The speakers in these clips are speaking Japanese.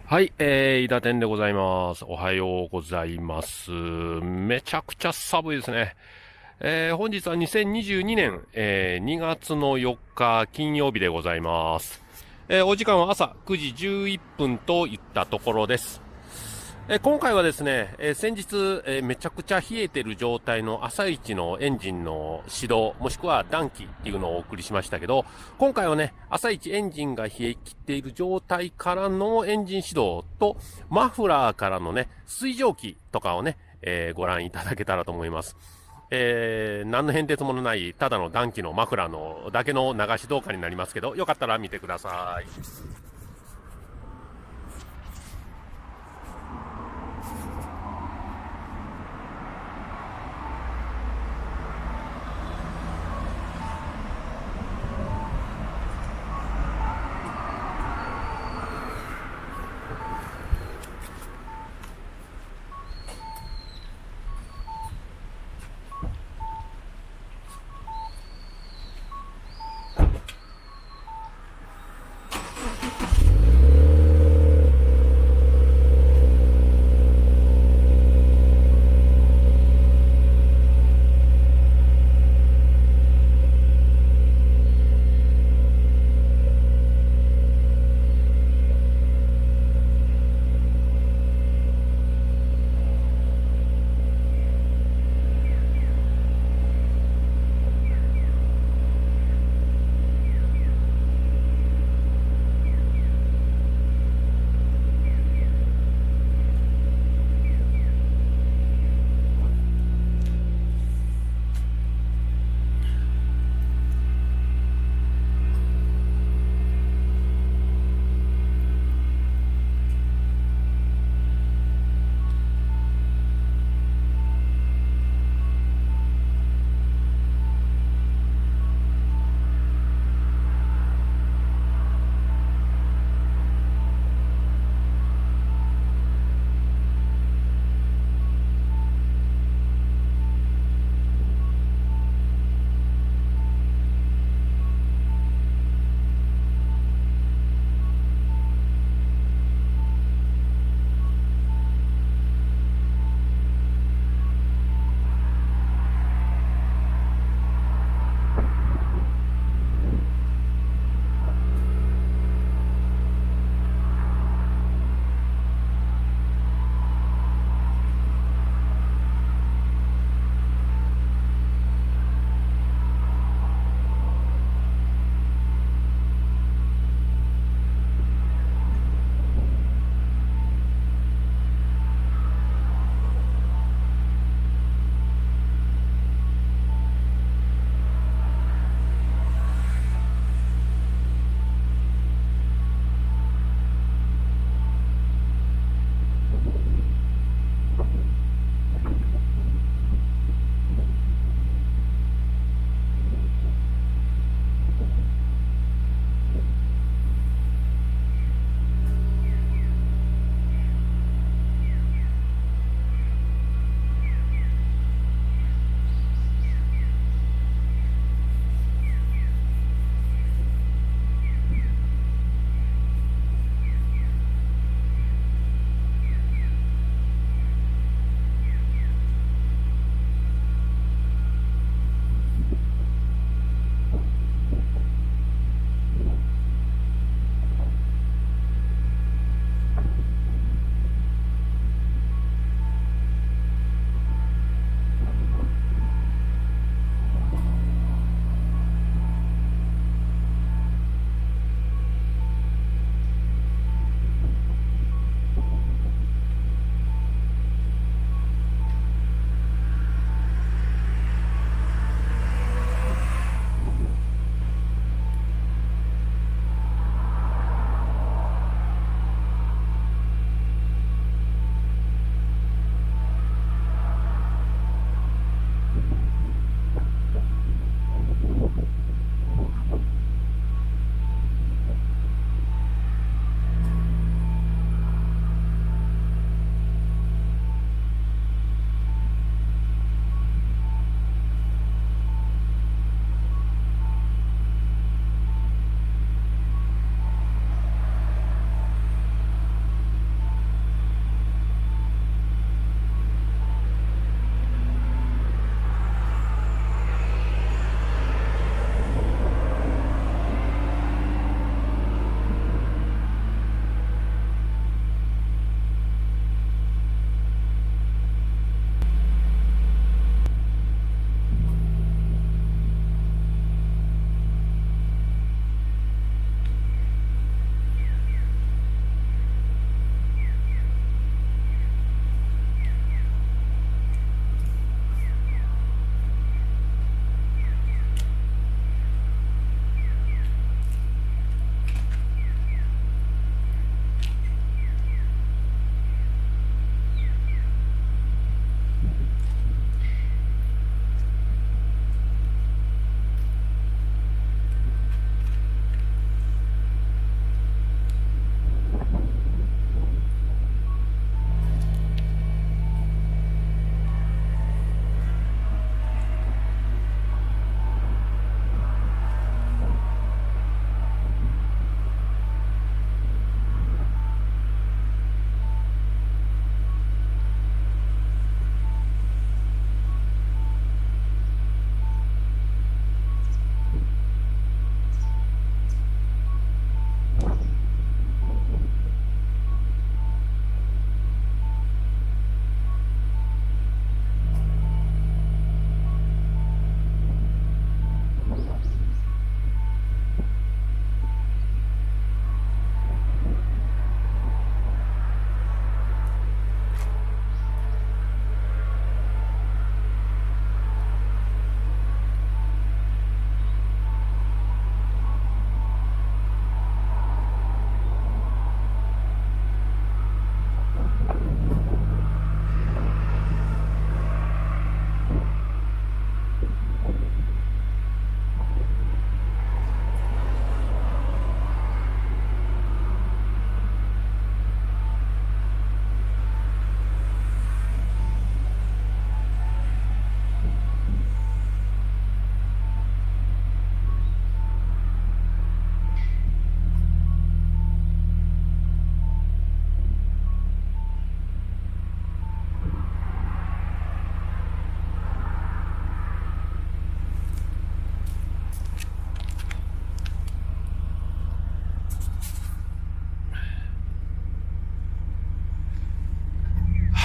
はい、伊達天でございます。おはようございます。めちゃくちゃ寒いですね。本日は2022年、2月の4日金曜日でございます。お時間は朝9時11分といったところです。今回はですね、先日、めちゃくちゃ冷えてる状態の朝一のエンジンの始動、もしくは暖気っていうのをお送りしましたけど、今回はね、朝一エンジンが冷え切っている状態からのエンジン始動と、マフラーからのね、水蒸気とかをね、ご覧いただけたらと思います。何の変哲もない、ただの暖気のマフラーのだけの流し動画になりますけど、よかったら見てください。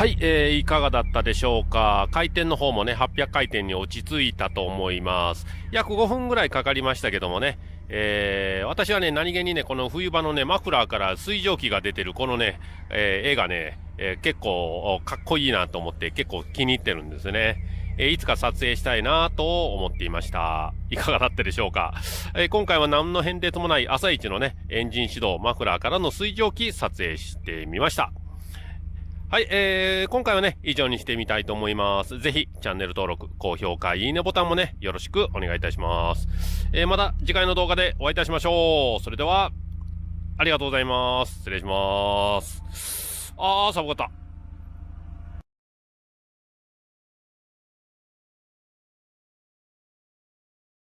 はい、いかがだったでしょうか。回転の方もね、800回転に落ち着いたと思います。約5分ぐらいかかりましたけどもね、私はね、何気にね、この冬場のね、マフラーから水蒸気が出てるこのね、絵がね、結構かっこいいなと思って結構気に入ってるんですね。いつか撮影したいなと思っていました。いかがだったでしょうか。今回は何の変哲もない朝一のね、エンジン始動、マフラーからの水蒸気撮影してみました。はい、今回はね、以上にしてみたいと思います。ぜひ、チャンネル登録、高評価、いいねボタンもね、よろしくお願いいたします。また次回の動画でお会いいたしましょう。それでは、ありがとうございます。失礼します。寒かった。